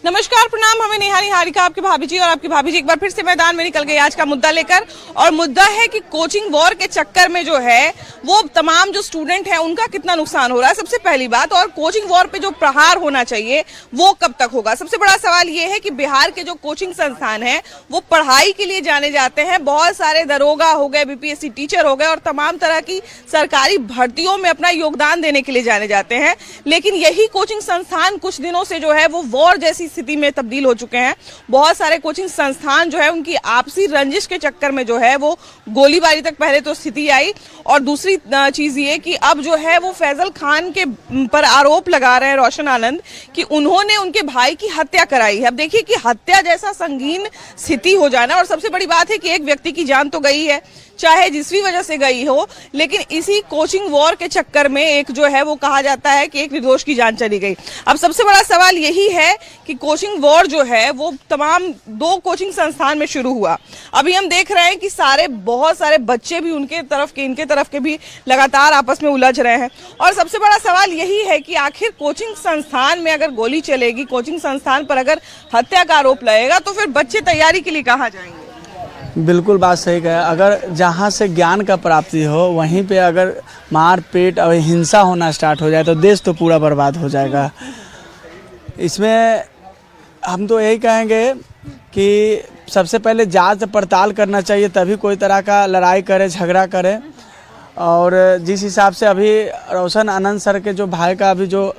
नमस्कार, प्रणाम। हमें नेहा निहारिका, आपकी भाभी जी और आपकी भाभी जी एक बार फिर से मैदान में निकल गई आज का मुद्दा लेकर। और मुद्दा है कि कोचिंग वॉर के चक्कर में जो है वो तमाम जो स्टूडेंट हैं उनका कितना नुकसान हो रहा है, सबसे पहली बात। और कोचिंग वॉर पे जो प्रहार होना चाहिए वो कब तक होगा। सबसे बड़ा सवाल ये है कि बिहार के जो कोचिंग संस्थान हैं वो पढ़ाई के लिए जाने जाते हैं। बहुत सारे दरोगा हो गए, बीपीएससी टीचर हो गए और तमाम तरह की सरकारी भर्तियों में अपना योगदान देने के लिए जाने जाते हैं। लेकिन यही कोचिंग संस्थान कुछ दिनों से जो है वो वॉर जैसी स्थिति में तब्दील हो चुके हैं। बहुत सारे कोचिंग संस्थान जो है उनकी आपसी रंजिश के चक्कर में जो है वो गोलीबारी तक पहले तो स्थिति आई। और दूसरी चीज ये कि अब जो है वो फैजल खान के पर आरोप लगा रहे हैं रोशन आनंद कि उन्होंने उनके भाई की हत्या कराई है। अब देखिए कि हत्या जैसा संगीन स्थिति हो जाना, और सबसे बड़ी बात है कि एक व्यक्ति की जान तो गई है, चाहे जिस भी वजह से गई हो, लेकिन इसी कोचिंग वॉर के चक्कर में एक जो है वो कहा जाता है कि एक निर्दोष की जान चली गई। अब सबसे बड़ा सवाल यही है कि कोचिंग वॉर जो है वो तमाम दो कोचिंग संस्थान में शुरू हुआ। अभी हम देख रहे हैं कि बहुत सारे बच्चे भी उनके तरफ के इनके तरफ के भी लगातार आपस में उलझ रहे हैं। और सबसे बड़ा सवाल यही है कि आखिर कोचिंग संस्थान में अगर गोली चलेगी, कोचिंग संस्थान पर अगर हत्या का आरोप लगेगा, तो फिर बच्चे तैयारी के लिए कहाँ जाएंगे। बिल्कुल बात सही है। अगर जहाँ से ज्ञान का प्राप्ति हो वहीं पे अगर मार पीट और हिंसा होना स्टार्ट हो जाए तो देश तो पूरा बर्बाद हो जाएगा। इसमें हम तो यही कहेंगे कि सबसे पहले जांच पड़ताल करना चाहिए, तभी कोई तरह का लड़ाई करे, झगड़ा करे। और जिस हिसाब से अभी रोशन आनंद सर के जो भाई का अभी जो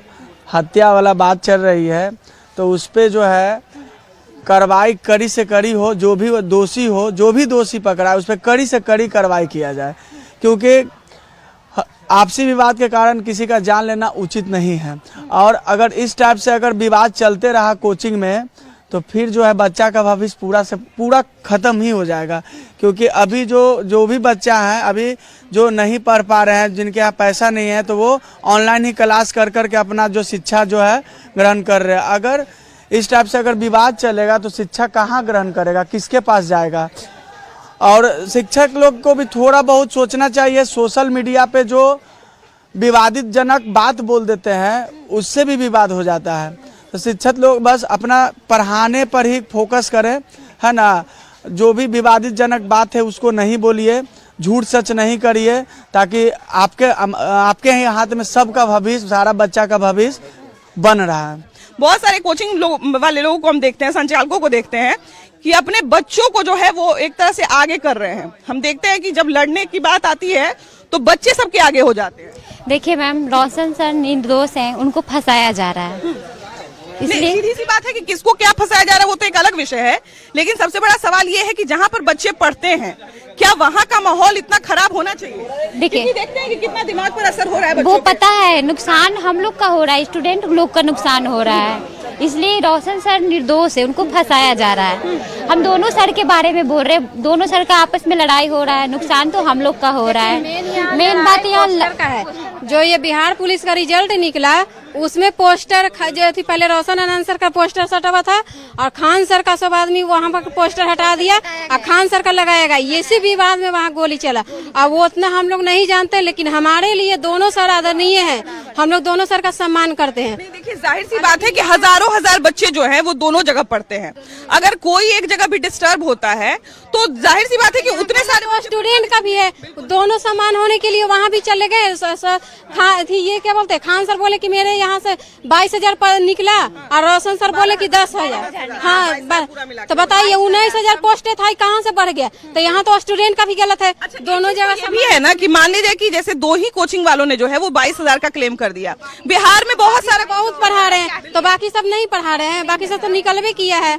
हत्या वाला बात चल रही है, तो उस पर जो है कार्रवाई कड़ी से कड़ी हो। जो भी दोषी हो, जो भी दोषी पकड़ा है उस पर कड़ी से कड़ी कार्रवाई किया जाए, क्योंकि आपसी विवाद के कारण किसी का जान लेना उचित नहीं है। और अगर इस टाइप से अगर विवाद चलते रहा कोचिंग में तो फिर जो है बच्चा का भविष्य पूरा से पूरा खत्म ही हो जाएगा। क्योंकि अभी जो भी बच्चा है, अभी जो नहीं पढ़ पा रहे हैं, जिनके यहाँ पैसा नहीं है, तो वो ऑनलाइन ही क्लास कर करके अपना जो शिक्षा जो है ग्रहण कर रहे हैं। अगर इस टाइप से अगर विवाद चलेगा तो शिक्षा कहाँ ग्रहण करेगा, किसके पास जाएगा। और शिक्षक लोग को भी थोड़ा बहुत सोचना चाहिए। सोशल मीडिया पे जो विवादित जनक बात बोल देते हैं उससे भी विवाद हो जाता है। तो शिक्षक लोग बस अपना पढ़ाने पर ही फोकस करें, है ना। जो भी विवादित जनक बात है उसको नहीं बोलिए, झूठ सच नहीं करिए, ताकि आपके ही हाथ में सबका भविष्य, सारा बच्चा का भविष्य बन रहा है। बहुत सारे कोचिंग वाले लोगों को हम देखते हैं, संचालकों को देखते हैं कि अपने बच्चों को जो है वो एक तरह से आगे कर रहे हैं। हम देखते हैं कि जब लड़ने की बात आती है तो बच्चे सबके आगे हो जाते हैं। देखिए मैम, रोशन सर निर्दोष हैं, उनको फंसाया जा रहा है। इसलिए सीधी सी बात है कि किसको क्या फंसाया जा रहा है वो तो एक अलग विषय है, लेकिन सबसे बड़ा सवाल ये है कि जहाँ पर बच्चे पढ़ते हैं क्या वहाँ का माहौल इतना खराब होना चाहिए। देखिए देखते हैं कि कितना दिमाग पर असर हो रहा है। वो पता है नुकसान हम लोग का हो रहा है, स्टूडेंट लोग का नुकसान हो रहा है। इसलिए रोशन सर निर्दोष है, उनको फंसाया जा रहा है। हम दोनों सर के बारे में बोल रहे हैं, दोनों सर का आपस में लड़ाई हो रहा है, नुकसान तो हम लोग का हो रहा है। मेन बात यहाँ का है, जो ये बिहार पुलिस का रिजल्ट निकला उसमें पोस्टर जो थी, पहले रोशन आनंद सर का पोस्टर सटा हुआ था और खान सर का सब आदमी वहाँ पर पोस्टर हटा दिया और खान सर का लगाएगा। इसी विवाद में वहाँ गोली चला। अब वो उतना हम लोग नहीं जानते, लेकिन हमारे लिए दोनों सर आदरणीय हैं, हम लोग दोनों सर का सम्मान करते हैं। देखिए जाहिर सी बात है कि हजारों हजार बच्चे जो हैं वो दोनों जगह पढ़ते हैं। अगर कोई एक जगह भी डिस्टर्ब होता है तो जाहिर सी बात है कि उतने सारे स्टूडेंट का भी है, दोनों सम्मान होने के लिए वहाँ भी चले गए। ये क्या बोलते हैं, खान सर बोले कि मेरे यहाँ से 22,000 पर निकला और रोशन सर बोले कि 10,000। हाँ, तो बताइए 19,000 पोस्टें था, कहाँ से बढ़ गया। तो यहाँ तो स्टूडेंट का भी गलत है। दोनों जगह भी है ना कि मान लीजिए कि जैसे दो ही कोचिंग वालों ने जो है वो 22,000 का क्लेम कर दिया। बिहार में बहुत पढ़ा रहे हैं तो बाकी सब नहीं पढ़ा रहे हैं, बाकी सब तो निकल भी किया है।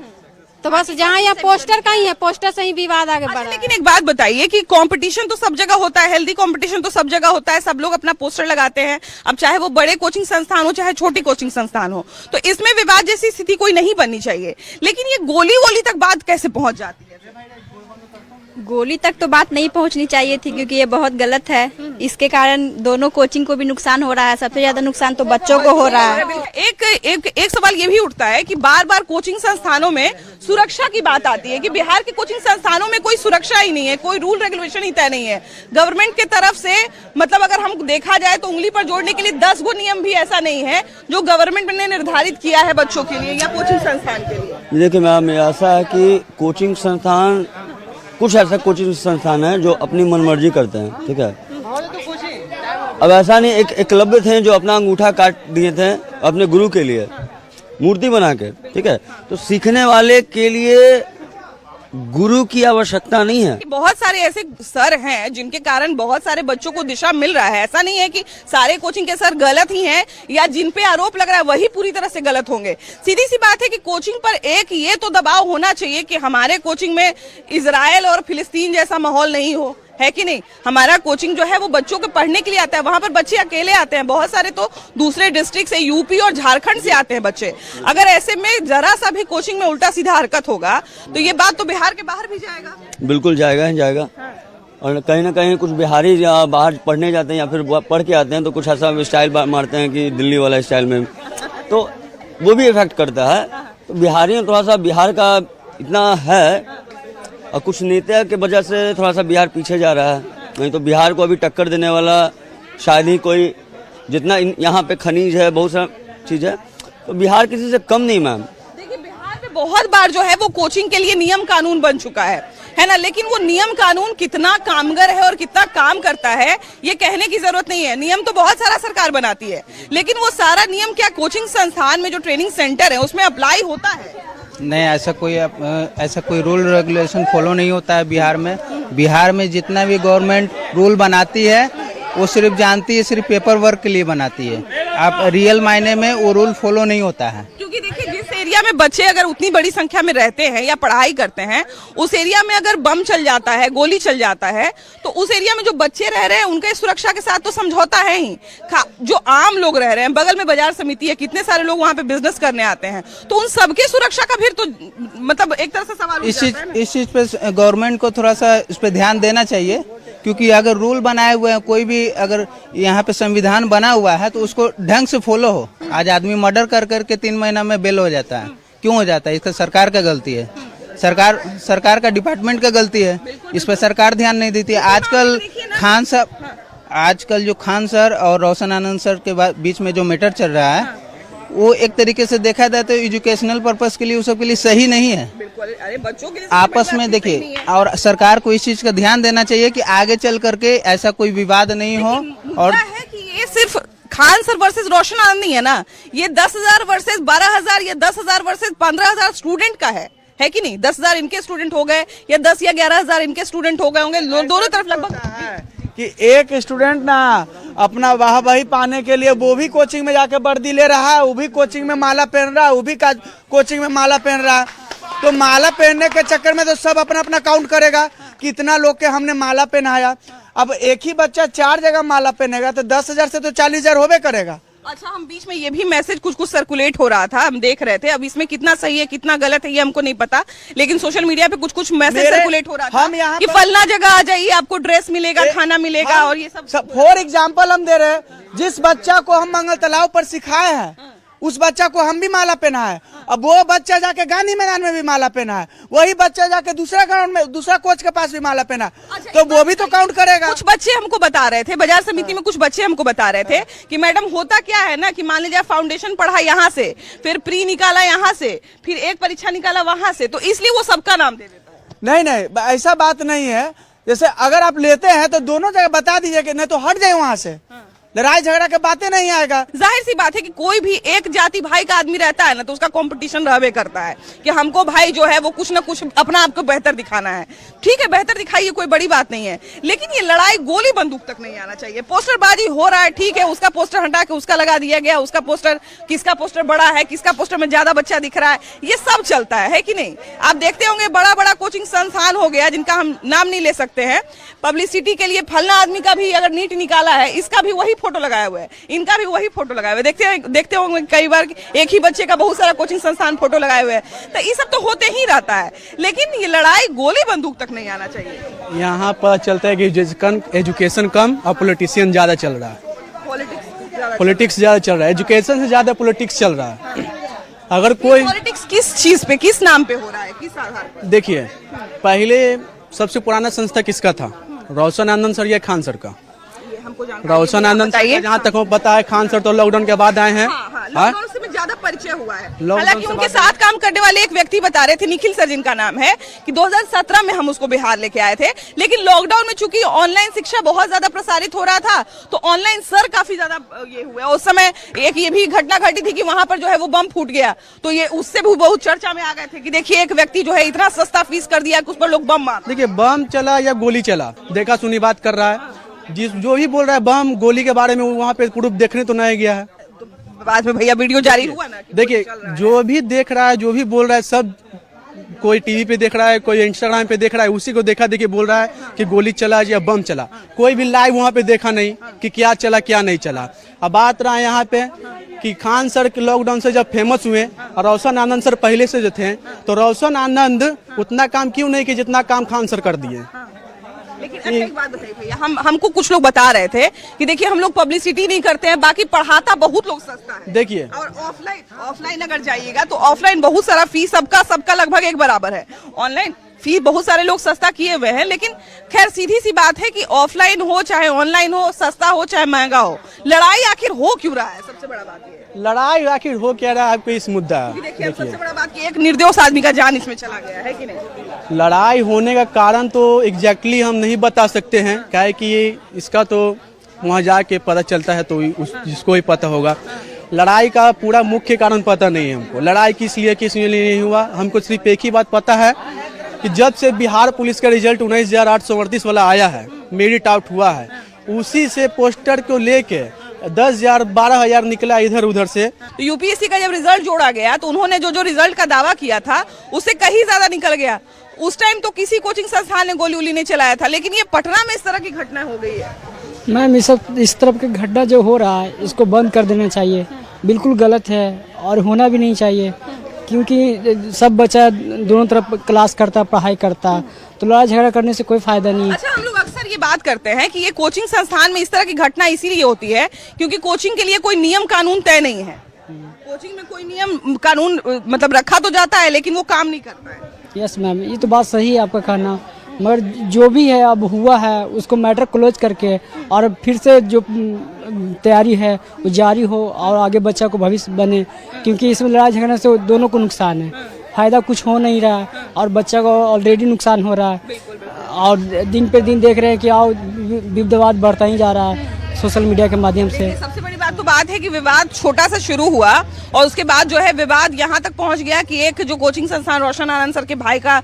तो बस जहाँ यहाँ पोस्टर का ही है, पोस्टर से ही विवाद आगे बढ़ा। लेकिन एक बात बताइए कि कंपटीशन तो सब जगह होता है, हेल्दी कंपटीशन तो सब जगह होता है, सब लोग अपना पोस्टर लगाते हैं। अब चाहे वो बड़े कोचिंग संस्थान हो चाहे छोटी कोचिंग संस्थान हो, तो इसमें विवाद जैसी स्थिति कोई नहीं बननी चाहिए। लेकिन ये गोली तक बात कैसे पहुंच जाती है। गोली तक तो बात नहीं पहुंचनी चाहिए थी, क्योंकि ये बहुत गलत है। इसके कारण दोनों कोचिंग को भी नुकसान हो रहा है। सबसे ज्यादा नुकसान तो बच्चों को हो रहा है। एक सवाल ये भी उठता है कि बार बार कोचिंग संस्थानों में सुरक्षा की बात आती है कि बिहार के कोचिंग संस्थानों में कोई सुरक्षा ही नहीं है, कोई रूल रेगुलेशन ही तय नहीं है गवर्नमेंट की तरफ से। मतलब अगर हम देखा जाए तो उंगली पर जोड़ने के लिए 10 गो नियम भी ऐसा नहीं है जो गवर्नमेंट ने निर्धारित किया है बच्चों के लिए या कोचिंग संस्थान के लिए। देखिए मैम, ऐसा है कि कोचिंग संस्थान, कुछ ऐसा कोचिंग संस्थान है जो अपनी मनमर्जी करते हैं, ठीक है। अब ऐसा नहीं, एक एकलव्य थे जो अपना अंगूठा काट दिए थे अपने गुरु के लिए मूर्ति बना के, ठीक है। तो सीखने वाले के लिए गुरु की आवश्यकता नहीं है। बहुत सारे ऐसे सर हैं जिनके कारण बहुत सारे बच्चों को दिशा मिल रहा है। ऐसा नहीं है कि सारे कोचिंग के सर गलत ही हैं या जिन पे आरोप लग रहा है वही पूरी तरह से गलत होंगे। सीधी सी बात है कि कोचिंग पर एक ये तो दबाव होना चाहिए कि हमारे कोचिंग में इजराइल और फिलिस्तीन जैसा माहौल नहीं हो, है कि नहीं। हमारा कोचिंग जो है वो बच्चों को पढ़ने के लिए आता है, वहां पर बच्चे अकेले आते हैं, बहुत सारे तो दूसरे डिस्ट्रिक्ट से, यूपी और झारखंड से आते हैं बच्चे। अगर ऐसे में जरा सा भी कोचिंग में उल्टा सीधा हरकत होगा तो ये बात तो बिहार के बाहर भी जाएगा। बिल्कुल जाएगा ही जाएगा। और कहीं ना कहीं कुछ बिहारी बाहर पढ़ने जाते हैं या फिर पढ़ के आते हैं तो कुछ ऐसा स्टाइल मारते हैं कि दिल्ली वाला स्टाइल में, तो वो भी इफेक्ट करता है। तो बिहारी थोड़ा सा बिहार का इतना है और कुछ नेता के वजह से थोड़ा सा बिहार पीछे जा रहा है। नहीं तो बिहार को अभी टक्कर देने वाला शायद ही कोई, जितना यहाँ पे खनिज है, बहुत सारा चीज है, तो बिहार किसी से कम नहीं मैम। देखिए बिहार में बहुत बार जो है वो कोचिंग के लिए नियम कानून बन चुका है ना, लेकिन वो नियम कानून कितना कामगर है और कितना काम करता है ये कहने की जरूरत नहीं है। नियम तो बहुत सारा सरकार बनाती है, लेकिन वो सारा नियम क्या कोचिंग संस्थान में जो ट्रेनिंग सेंटर है उसमें अप्लाई होता है? नहीं, ऐसा कोई रूल रेगुलेशन फॉलो नहीं होता है बिहार में। बिहार में जितना भी गवर्नमेंट रूल बनाती है वो सिर्फ जानती है, सिर्फ पेपर वर्क के लिए बनाती है। आप रियल मायने में वो रूल फॉलो नहीं होता है। क्योंकि देखिए जिस एरिया में बच्चे अगर उतनी बड़ी संख्या में रहते हैं या पढ़ाई करते हैं, उस एरिया में अगर बम चल जाता है, गोली चल जाता है, तो उस एरिया में जो बच्चे रह रहे हैं उनके सुरक्षा के साथ तो समझौता है ही। जो आम लोग रह रहे हैं, बगल में बाजार समिति है, कितने सारे लोग वहाँ पे बिजनेस करने आते हैं, तो उन सबके सुरक्षा का फिर तो मतलब एक तरह से सवाल इस चीज पे गवर्नमेंट को थोड़ा सा इस पे ध्यान देना चाहिए। क्योंकि अगर रूल बनाए हुए हैं, कोई भी अगर यहाँ पे संविधान बना हुआ है तो उसको ढंग से फॉलो हो। आज आदमी मर्डर कर करके 3 महीना में बेल हो जाता है, क्यों हो जाता है? इसका सरकार का गलती है, सरकार का डिपार्टमेंट का गलती है। इस पर सरकार ध्यान नहीं देती है। आजकल जो खान सर और रोशन आनंद सर के बीच में जो मैटर चल रहा है वो एक तरीके से देखा जाए तो एजुकेशनल पर्पस के लिए, उस सबके लिए सही नहीं है। अरे बच्चों के लिए आपस में देखिए, और सरकार को इस चीज का ध्यान देना चाहिए कि आगे चल करके ऐसा कोई विवाद नहीं हो। और है कि ये सिर्फ खान सर वर्सेस रोशन आनंद नहीं है ना, ये 10,000 वर्सेस 12,000 या 10,000 वर्सेस 15,000 स्टूडेंट का है कि नहीं। 10,000 इनके स्टूडेंट हो गए या 10 या 11,000 इनके स्टूडेंट हो गए होंगे, दोनों तरफ लगभग। कि एक स्टूडेंट ना अपना वाहवाही पाने के लिए वो भी कोचिंग में जाके वर्दी ले रहा है, वो भी कोचिंग में माला पहन रहा है, वो भी कोचिंग में माला पहन रहा है। तो माला पहनने के चक्कर में तो सब अपना अपना काउंट करेगा कितना लोग के हमने माला पहनाया। अब एक ही बच्चा 4 जगह माला पहनेगा तो 10,000 से तो 40,000 होबे करेगा। अच्छा, हम बीच में ये भी मैसेज कुछ सर्कुलेट हो रहा था, हम देख रहे थे। अब इसमें कितना सही है कितना गलत है ये हमको नहीं पता, लेकिन सोशल मीडिया पे कुछ मैसेज सर्कुलेट हो रहा था हम यहाँ कि फलना जगह आ जाइए, आपको ड्रेस मिलेगा, खाना मिलेगा और ये सब। फॉर एग्जाम्पल हम दे रहे हैं, जिस बच्चा को हम मंगल तालाब पर सिखाए हैं उस बच्चा को हम भी माला पहना है। अब वो बच्चा जाके गांधी मैदान में भी माला पहना है, वही बच्चा जाके दूसरा ग्राउंड में दूसरा कोच के पास भी माला पहना, तो वो भी तो काउंट करेगा। कुछ बच्चे हमको बता रहे थे, बाजार समिति में कुछ बच्चे हमको बता रहे थे कि मैडम होता क्या है ना कि मान लीजिए फाउंडेशन पढ़ा यहाँ से, फिर प्री निकाला यहाँ से, फिर एक परीक्षा निकाला वहां से, तो इसलिए वो सबका नाम दे देता है। नहीं, ऐसा बात नहीं है। जैसे अगर आप लेते हैं तो दोनों जगह बता दीजिए कि नहीं तो हट जाए वहां से, लड़ाई झगड़ा के बातें नहीं आएगा। जाहिर सी बात है कि कोई भी एक जाति भाई का आदमी रहता है ना तो उसका कंपटीशन रहबे करता है कि हमको भाई जो है वो कुछ ना कुछ अपना आपको बेहतर दिखाना है। ठीक है, बेहतर दिखाइए, कोई बड़ी बात नहीं है, लेकिन ये लड़ाई गोली बंदूक तक नहीं आना चाहिए। पोस्टरबाजी हो रहा है, ठीक है, उसका पोस्टर हटा के उसका लगा दिया गया, उसका पोस्टर, किसका पोस्टर बड़ा है, किसका पोस्टर में ज्यादा बच्चा दिख रहा है, ये सब चलता है कि नहीं। आप देखते होंगे बड़ा बड़ा कोचिंग संस्थान हो गया जिनका हम नाम नहीं ले सकते हैं, पब्लिसिटी के लिए फलना आदमी का भी अगर नीट निकाला है, इसका भी वही फोटो लगाया हुआ है, इनका भी वही फोटो लगाया हुआ है। देखते होंगे कई बार एक ही बच्चे का बहुत सारा कोचिंग संस्थान फोटो लगाए हुए हैं, तो ये सब तो होते ही रहता है, लेकिन ये लड़ाई गोली बंदूक तक नहीं आना चाहिए। यहाँ पर चलता है कि एजुकेशन कम और पॉलिटिशियन ज़्यादा चल रहा है। पॉलिटिक्स ज़्यादा चल रहा है, एजुकेशन से ज़्यादा पॉलिटिक्स चल रहा है। अगर कोई पॉलिटिक्स किस चीज पे, किस नाम पे हो रहा है, किस आधार पर? देखिए, पहले सबसे पुराना संस्था किसका था? रोशन आनंद सर या खान सर का? हमको रोशन आनंद सर, जहाँ तक हो पता है। खान सर तो लॉकडाउन के बाद आए हैं। लॉकडाउन से में ज्यादा परिचय हुआ है। हालांकि उनके साथ काम करने वाले एक व्यक्ति बता रहे थे, निखिल सर जिनका नाम है, कि 2017 में हम उसको बिहार लेके आए थे, लेकिन लॉकडाउन में चूंकि ऑनलाइन शिक्षा बहुत ज्यादा प्रसारित हो रहा था तो ऑनलाइन सर काफी ज्यादा ये हुए। उस समय एक ये भी घटना घटी थी कि वहां पर जो है वो बम फूट गया, तो ये उससे भी बहुत चर्चा में आ गए थे कि देखिए एक व्यक्ति जो है इतना सस्ता फीस कर दिया कि उस पर लोग बम मार। देखिए, बम चला या गोली चला, देखा सुनी बात कर रहा है। जो भी बोल रहा है बम गोली के बारे में, वहाँ पे प्रूफ देखने तो नहीं गया है। तो बाद में भैया वीडियो जारी हुआ ना। देखिए, जो भी देख रहा है, जो भी बोल रहा है, सब कोई टीवी पे देख रहा है, कोई इंस्टाग्राम पे देख रहा है, उसी को देखा देखिए बोल रहा है कि गोली चला या बम चला। कोई भी लाइव वहाँ पे देखा नहीं कि क्या चला क्या नहीं चला। अब बात रहा यहाँ पे कि खान सर के लॉकडाउन से जब फेमस हुए और रोशन आनंद सर पहले से जो थे, तो रोशन आनंद उतना काम क्यों नहीं कि जितना काम खान सर कर दिए। लेकिन अच्छा एक बात बताइए भैया, हमको कुछ लोग बता रहे थे कि देखिए हम लोग पब्लिसिटी नहीं करते हैं, बाकी पढ़ाता बहुत लोग सस्ता है। देखिए, और ऑफलाइन अगर जाइएगा तो ऑफलाइन बहुत सारा फीस सबका लगभग एक बराबर है। ऑनलाइन फी बहुत सारे लोग सस्ता किए हुए हैं, लेकिन खैर सीधी सी बात है कि ऑफलाइन हो चाहे ऑनलाइन हो, सस्ता हो चाहे महंगा हो, लड़ाई आखिर हो क्यों रहा है? सबसे बड़ा बात ये है, लड़ाई आखिर हो क्या रहा है आपको इस मुद्दा? देखिए सबसे बड़ा बात कि एक निर्दोष आदमी का जान इसमें चला गया है कि नहीं? लड़ाई होने का कारण तो एग्जैक्टली हम नहीं बता सकते हैं, क्या है कि इसका तो वहाँ जाके पता चलता है तो जिसको ही पता होगा। लड़ाई का पूरा मुख्य कारण पता नहीं है हमको, लड़ाई किस लिए नहीं हुआ। हमको सिर्फ एक ही बात पता है कि जब से बिहार पुलिस का रिजल्ट 19,838 वाला आया है, मेरिट आउट हुआ है, उसी से पोस्टर को लेके 10,000 12,000 निकला इधर उधर से। तो यूपीएससी का जब रिजल्ट जोड़ा गया तो उन्होंने जो रिजल्ट का दावा किया था उससे कहीं ज्यादा निकल गया। उस टाइम तो किसी कोचिंग संस्थान ने गोली उली नहीं चलाया था, लेकिन ये पटना में इस तरह की घटना हो गई है। मैम, इस तरह की घटना जो हो रहा है इसको बंद कर देना चाहिए। बिल्कुल गलत है और होना भी नहीं चाहिए, क्योंकि सब बच्चा दोनों तरफ क्लास करता, पढ़ाई करता, तो लड़ाई झगड़ा करने से कोई फायदा नहीं। अच्छा, हम लोग अक्सर ये बात करते हैं कि ये कोचिंग संस्थान में इस तरह की घटना इसीलिए होती है क्योंकि कोचिंग के लिए कोई नियम कानून तय नहीं है। कोचिंग में कोई नियम कानून मतलब रखा तो जाता है लेकिन वो काम नहीं करता है। यस मैम, ये तो बात सही है आपका कहना, मगर जो भी है अब हुआ है उसको मैटर क्लोज करके और फिर से जो तैयारी है वो जारी हो और आगे बच्चा को भविष्य बने, क्योंकि इसमें लड़ाई झगड़ने से दोनों को नुकसान है, फायदा कुछ हो नहीं रहा है और बच्चा को ऑलरेडी नुकसान हो रहा है। और दिन पे दिन देख रहे हैं कि आओ विवाद बढ़ता ही जा रहा है सोशल मीडिया के माध्यम से। सबसे बड़ी बात तो बात है कि विवाद छोटा सा शुरू हुआ और उसके बाद जो है विवाद यहाँ तक पहुँच गया कि एक जो कोचिंग संस्थान रोशन आनंद सर के भाई का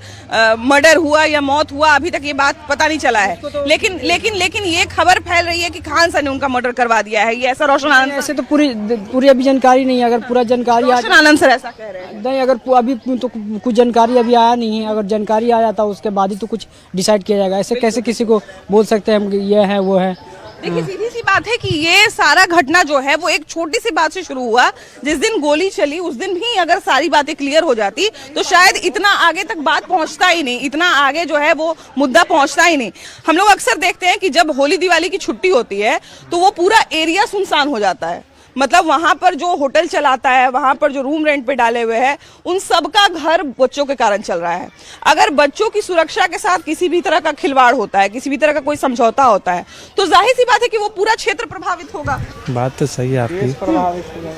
मर्डर हुआ या मौत हुआ, अभी तक ये बात पता नहीं चला है। लेकिन ये खबर फैल रही है कि खान सर ने उनका मर्डर करवा दिया है। ये ऐसा रोशन आनंद, ऐसे तो पूरी अभी जानकारी नहीं है। अगर पूरा जानकारी रोशन आनंद सर ऐसा कह रहे हैं नहीं, अगर अभी तो कुछ जानकारी अभी आया नहीं है। अगर जानकारी आ जाता उसके बाद ही तो कुछ डिसाइड किया जाएगा। ऐसे कैसे किसी को बोल सकते हैं हम कि ये है वो है। देखिए सीधी सी बात है कि ये सारा घटना जो है वो एक छोटी सी बात से शुरू हुआ। जिस दिन गोली चली उस दिन भी अगर सारी बातें क्लियर हो जाती तो शायद इतना आगे तक बात पहुंचता ही नहीं, इतना आगे जो है वो मुद्दा पहुंचता ही नहीं। हम लोग अक्सर देखते हैं कि जब होली दिवाली की छुट्टी होती है तो वो पूरा एरिया सुनसान हो जाता है। मतलब वहां पर जो होटल चलाता है, वहां पर जो रूम रेंट पे डाले हुए हैं, उन सबका घर बच्चों के कारण चल रहा है। अगर बच्चों की सुरक्षा के साथ किसी भी तरह का खिलवाड़ होता है, किसी भी तरह का कोई समझौता होता है, तो जाहिर सी बात है कि वो पूरा क्षेत्र प्रभावित होगा। बात तो सही है आपकी,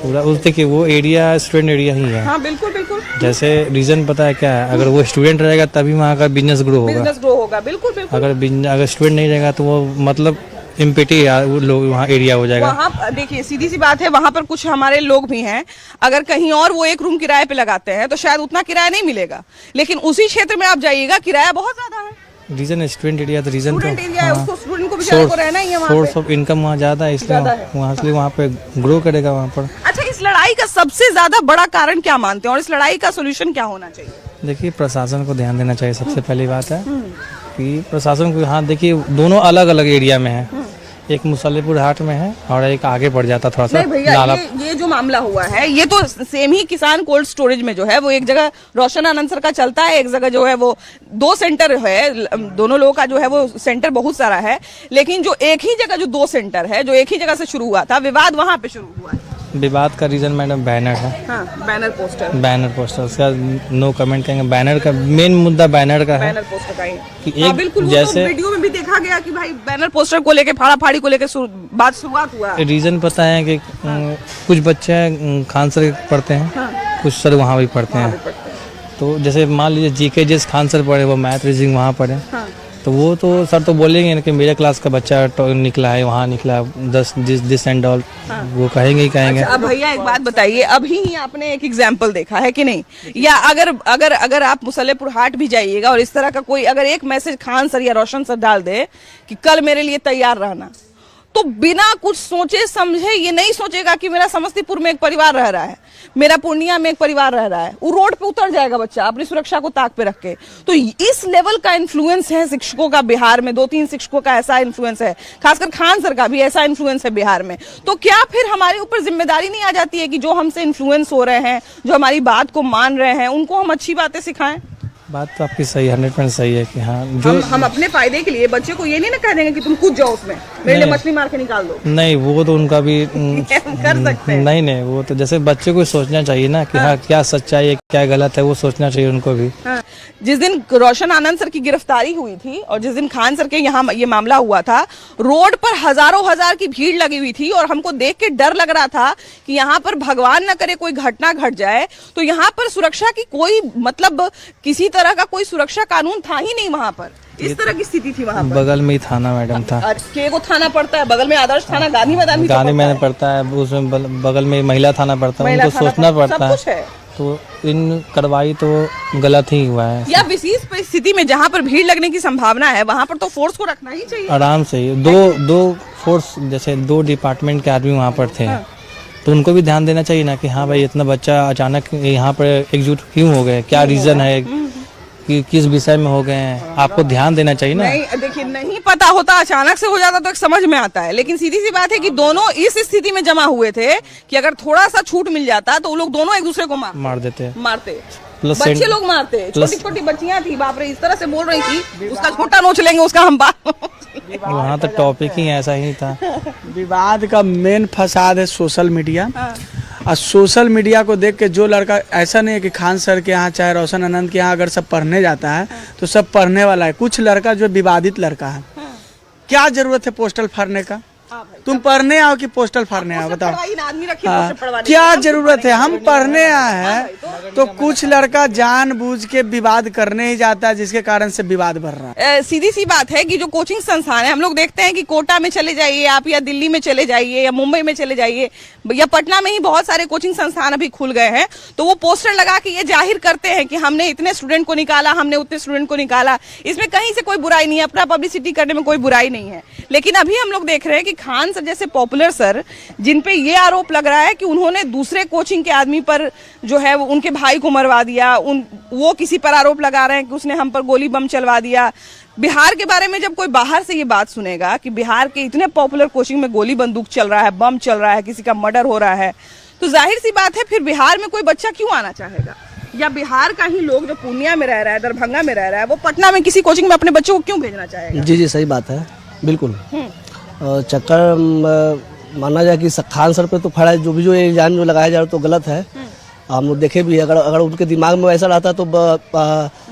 पूरा उस देखिए वो एरिया स्टूडेंट एरिया ही है। हाँ बिल्कुल बिल्कुल। जैसे रीजन पता है क्या है, अगर वो स्टूडेंट रहेगा तभी वहाँ का बिजनेस ग्रो होगा। बिल्कुल बिल्कुल। अगर स्टूडेंट नहीं रहेगा तो वो मतलब इम्पिटी लोग वहाँ एरिया हो जाएगा। वहाँ देखिए सीधी सी बात है, वहाँ पर कुछ हमारे लोग भी हैं, अगर कहीं और वो एक रूम किराए पे लगाते हैं तो शायद उतना किराया नहीं मिलेगा, लेकिन उसी क्षेत्र में आप जाइएगा किराया बहुत ज्यादा है। रीजन स्टूडेंट एरिया, तो रीजन स्टूडेंट एरिया है, उसको स्टूडेंट को बेचारे को रहना ही है वहाँ पे। सोर्स ऑफ इनकम वहाँ ज्यादा है, इसलिए वहाँ पे ग्रो करेगा वहाँ पर। अच्छा, इस लड़ाई का सबसे ज्यादा बड़ा कारण क्या मानते हैं और इस लड़ाई का सोल्यूशन क्या होना चाहिए? देखिए प्रशासन को ध्यान देना चाहिए। सबसे पहली बात है कि प्रशासन को, हाँ देखिए दोनों अलग अलग एरिया में है। एक मुसल्लेपुर हाट में है और एक आगे बढ़ जाता थोड़ा सा नहीं भैया, नाला। ये जो मामला हुआ है ये तो सेम ही किसान कोल्ड स्टोरेज में जो है वो एक जगह रोशन आनंद सर का चलता है, एक जगह जो है वो 2 सेंटर है, दोनों लोगों का जो है वो सेंटर बहुत सारा है, लेकिन जो एक ही जगह जो 2 सेंटर है जो एक ही जगह से शुरू हुआ था, विवाद वहां पे शुरू हुआ है। विवाद का रीजन मैडम बैनर है, हाँ, बैनर पोस्टर, बैनर पोस्टर, उसका नो कमेंट करेंगे। बैनर का मेन मुद्दा बैनर का है बैनर पोस्टर का ही कि हाँ, एक बिल्कुल वो जैसे तो वीडियो में भी देखा गया कि भाई बैनर पोस्टर को लेके फाड़ा फाड़ी को लेके बात शुरुआत हुआ। रीजन पता है कि कुछ बच्चे खान सर पढ़ते हैं, कुछ सर वहाँ भी पढ़ते हैं। तो जैसे मान लीजिए जीके जिस खान सर पढ़े वो मैथ रीजनिंग वहाँ पढ़े, तो वो तो सर तो बोलेंगे ना कि मेरे क्लास का बच्चा निकला है, वहाँ निकला 10 दिस एंड ऑल, वो कहेंगे ही कहेंगे। अच्छा, अब भैया एक बात बताइए, अभी ही आपने एक एग्जाम्पल देखा है कि नहीं, या अगर आप मुसल्लेपुर हाट भी जाइएगा और इस तरह का कोई अगर एक मैसेज खान सर या रोशन सर डाल दे कि कल मेरे लिए तैयार रहना, तो बिना कुछ सोचे समझे ये नहीं सोचेगा कि मेरा समस्तीपुर में एक परिवार रह रहा है, मेरा पूर्णिया में एक परिवार रह रहा है, वो रोड पे उतर जाएगा बच्चा अपनी सुरक्षा को ताक पे रख के। तो इस लेवल का इन्फ्लुएंस है शिक्षकों का बिहार में, 2-3 शिक्षकों का ऐसा इन्फ्लुएंस है, खासकर खान सर का भी ऐसा इन्फ्लुएंस है बिहार में। तो क्या फिर हमारे ऊपर जिम्मेदारी नहीं आ जाती है कि जो हमसे इन्फ्लुएंस हो रहे हैं, जो हमारी बात को मान रहे हैं, उनको हम अच्छी बातें सिखाएं? बात तो आपकी सही 100% सही है कि हाँ, जो हम अपने फायदे के लिए बच्चे को ये नहीं ना कह देंगे कि तुम कूद जाओ उसमें, मेरे लिए मछली मार के निकाल दो। नहीं, वो तो उनका भी कर सकते हैं। नहीं, वो तो जैसे बच्चे को सोचना चाहिए ना कि हाँ क्या सच्चाई है क्या गलत है, वो सोचना चाहिए उनको भी। हाँ। जिस दिन रोशन आनंद सर की गिरफ्तारी हुई थी और जिस दिन खान सर के यहाँ ये मामला हुआ था, रोड पर हजारों हजार की भीड़ लगी हुई थी और हमको देख के डर लग रहा था कि यहाँ पर भगवान न करे कोई घटना घट जाए, तो यहाँ पर सुरक्षा की कोई मतलब किसी तरह का कोई सुरक्षा कानून था ही नहीं वहाँ पर, इस तरह की स्थिति थी वहाँ पर। बगल में ही थाना मैडम था, को थाना पड़ता है बगल में, आदर्श थाना गांधी मैदान में पड़ता है, उसमें बगल में महिला थाना पड़ता है, उनको सोचना पड़ता है। तो इन कार्रवाई तो गलत ही हुआ है। या विशेष परिस्थिति में जहाँ पर भीड़ लगने की संभावना है वहाँ पर तो फोर्स को रखना ही चाहिए आराम से। दो फोर्स जैसे 2 डिपार्टमेंट के आदमी वहाँ पर थे, तो उनको भी ध्यान देना चाहिए ना कि हाँ भाई इतना बच्चा अचानक यहाँ पर एकजुट क्यों हो गए, क्या रीजन है कि किस विषय में हो गए हैं, आपको ध्यान देना चाहिए ना। नहीं देखिए, नहीं पता होता, अचानक से हो जाता तो एक समझ में आता है, लेकिन सीधी सी बात है कि दोनों इस स्थिति में जमा हुए थे कि अगर थोड़ा सा छूट मिल जाता तो वो लोग दोनों एक दूसरे को मारते बच्चे लोग मारते, छोटी छोटी बच्चियां थी, बाप रे इस तरह से बोल रही थी, उसका छोटा नोच लेंगे, उसका हम बात। वहाँ तो टॉपिक ही ऐसा ही था। विवाद का मेन फसाद है सोशल मीडिया, और सोशल मीडिया को देख के जो लड़का, ऐसा नहीं है कि खान सर के यहाँ चाहे रोशन आनंद के यहाँ अगर सब पढ़ने जाता है तो सब पढ़ने वाला है, कुछ लड़का जो विवादित लड़का है, क्या जरूरत है पोस्टल फाड़ने का? तुम पढ़ने आओ कि पोस्टल फाड़ने आओ, बताओ क्या जरूरत है? हम पढ़ने आए हैं तो कुछ लड़का जानबूझ के विवाद करने ही जाता है, जिसके कारण से विवाद बढ़ रहा है। सीधी सी बात है कि जो कोचिंग संस्थान है, हम लोग देखते हैं कि कोटा में चले जाइए आप, या दिल्ली में चले जाइए, या मुंबई में चले जाइए, या पटना में ही बहुत सारे कोचिंग संस्थान अभी खुल गए हैं, तो वो पोस्टर लगा के ये जाहिर करते हैं कि हमने इतने स्टूडेंट को निकाला, हमने उतने स्टूडेंट को निकाला। इसमें कहीं से कोई बुराई नहीं है, अपना पब्लिसिटी करने में कोई बुराई नहीं है, लेकिन अभी हम लोग देख रहे हैं कि खान सर जैसे पॉपुलर सर, जिन पे ये आरोप लग रहा है कि उन्होंने दूसरे कोचिंग के आदमी पर जो है वो उनके भाई को मरवा दिया, वो किसी पर आरोप लगा रहे हैं कि उसने हम पर गोली बम चलवा दिया। बिहार के बारे में जब कोई बाहर से ये बात सुनेगा कि बिहार के इतने पॉपुलर कोचिंग में गोली बंदूक चल रहा है, बम चल रहा है, किसी का मर्डर हो रहा है, तो जाहिर सी बात है फिर बिहार में कोई बच्चा क्यों आना चाहेगा? या बिहार का ही लोग जो पूर्णिया में रह रहा है, दरभंगा में रह रहा है, वो पटना में किसी कोचिंग में अपने बच्चों को क्यों भेजना चाहेगा? जी सही बात है, बिल्कुल। चक्कर माना जाए कि खान सर पे तो खड़ा है, जो इल्जाम जो लगाया जा रहा है तो गलत है। हम लोग देखे भी, अगर उनके दिमाग में ऐसा रहता तो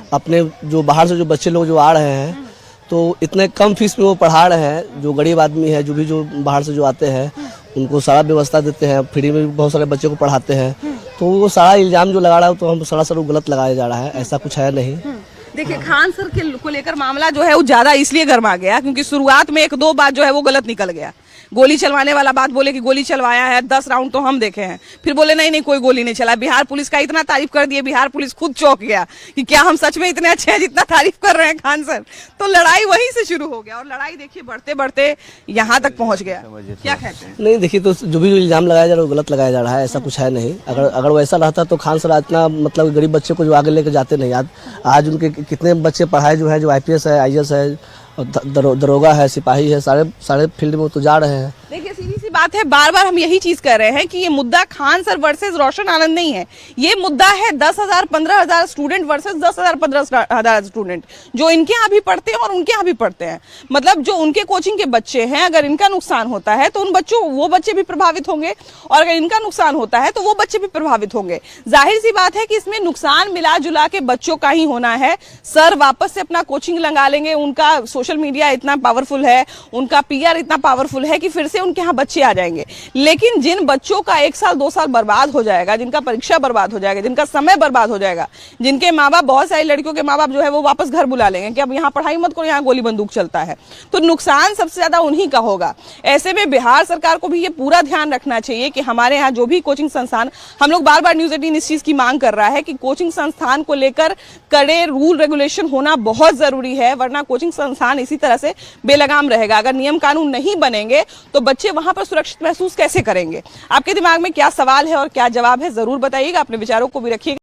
अपने जो बाहर से जो बच्चे लोग जो आ रहे हैं तो इतने कम फीस में वो पढ़ा रहे हैं, जो गरीब आदमी है, जो बाहर से जो आते हैं उनको सारा व्यवस्था देते हैं, फ्री में भी बहुत सारे बच्चे को पढ़ाते हैं, तो वो सारा इल्जाम जो लगा रहा है तो हम सरासर गलत लगाया जा रहा है, ऐसा कुछ है नहीं। देखिए, खान सर के को लेकर मामला जो है वो ज्यादा इसलिए गर्मा गया क्योंकि शुरुआत में 1-2 बात जो है वो गलत निकल गया। गोली चलवाने वाला बात बोले कि गोली चलवाया है, 10 राउंड तो हम देखे हैं, फिर बोले नहीं कोई गोली नहीं चला। बिहार पुलिस का इतना तारीफ कर दिए, बिहार पुलिस खुद चौंक गया कि क्या हम सच में इतने अच्छे हैं जितना तारीफ कर रहे हैं खान सर। तो लड़ाई वहीं से शुरू हो गया और लड़ाई देखिए बढ़ते बढ़ते यहाँ तक पहुँच गया। क्या कहते हैं? नहीं देखिए, तो जो इल्जाम लगाया जा रहा है वो गलत लगाया जा रहा है, ऐसा कुछ है नहीं। अगर वैसा रहता तो खान सर इतना मतलब गरीब बच्चे को जो आगे लेकर जाते नहीं। आज उनके कितने बच्चे पढ़ाए जो है, जो IPS है, IAS है, दरोगा है, सिपाही है, सारे फील्ड में तो जा रहे हैं। देखिए सीधी सी बात है, बार बार हम यही चीज कर रहे हैं कि ये मुद्दा खान सर वर्सेस रोशन आनंद नहीं है, ये मुद्दा है 10,000 15,000 स्टूडेंट वर्सेस 10,000 15,000 स्टूडेंट जो इनके यहाँ भी पढ़ते हैं और उनके यहाँ भी पढ़ते हैं। मतलब जो उनके कोचिंग के बच्चे हैं, अगर इनका नुकसान होता है तो वो बच्चे भी प्रभावित होंगे, और अगर इनका नुकसान होता है तो वो बच्चे भी प्रभावित होंगे। जाहिर सी बात है कि इसमें नुकसान मिला जुला के बच्चों का ही होना है। सर वापस से अपना कोचिंग लगा लेंगे, उनका सोशल मीडिया इतना पावरफुल है, उनका PR इतना पावरफुल है कि फिर से उनके यहाँ बच्चे आ जाएंगे। लेकिन जिन बच्चों का 1 साल 2 साल बर्बाद हो जाएगा, जिनका परीक्षा बर्बाद हो जाएगा, जिनका समय बर्बाद हो जाएगा, जिनके माँ बाप, बहुत सारी लड़कियों के माँ बाप जो है वो वापस घर बुला लेंगे कि अब यहाँ पढ़ाई मत करो, यहाँ गोली बंदूक चलता है, तो नुकसान सबसे ज्यादा उन्हीं का होगा। ऐसे में बिहार सरकार को भी ये पूरा ध्यान रखना चाहिए कि हमारे यहाँ जो भी कोचिंग संस्थान, हम लोग बार बार न्यूज़ 18 इस चीज की मांग कर रहा है कि कोचिंग संस्थान को लेकर कड़े रूल रेगुलेशन होना बहुत जरूरी है, वरना कोचिंग संस्थान इसी तरह से बेलगाम रहेगा। अगर नियम कानून नहीं बनेंगे तो बच्चे वहां पर सुरक्षित महसूस कैसे करेंगे? आपके दिमाग में क्या सवाल है और क्या जवाब है, जरूर बताइएगा, अपने विचारों को भी रखिएगा।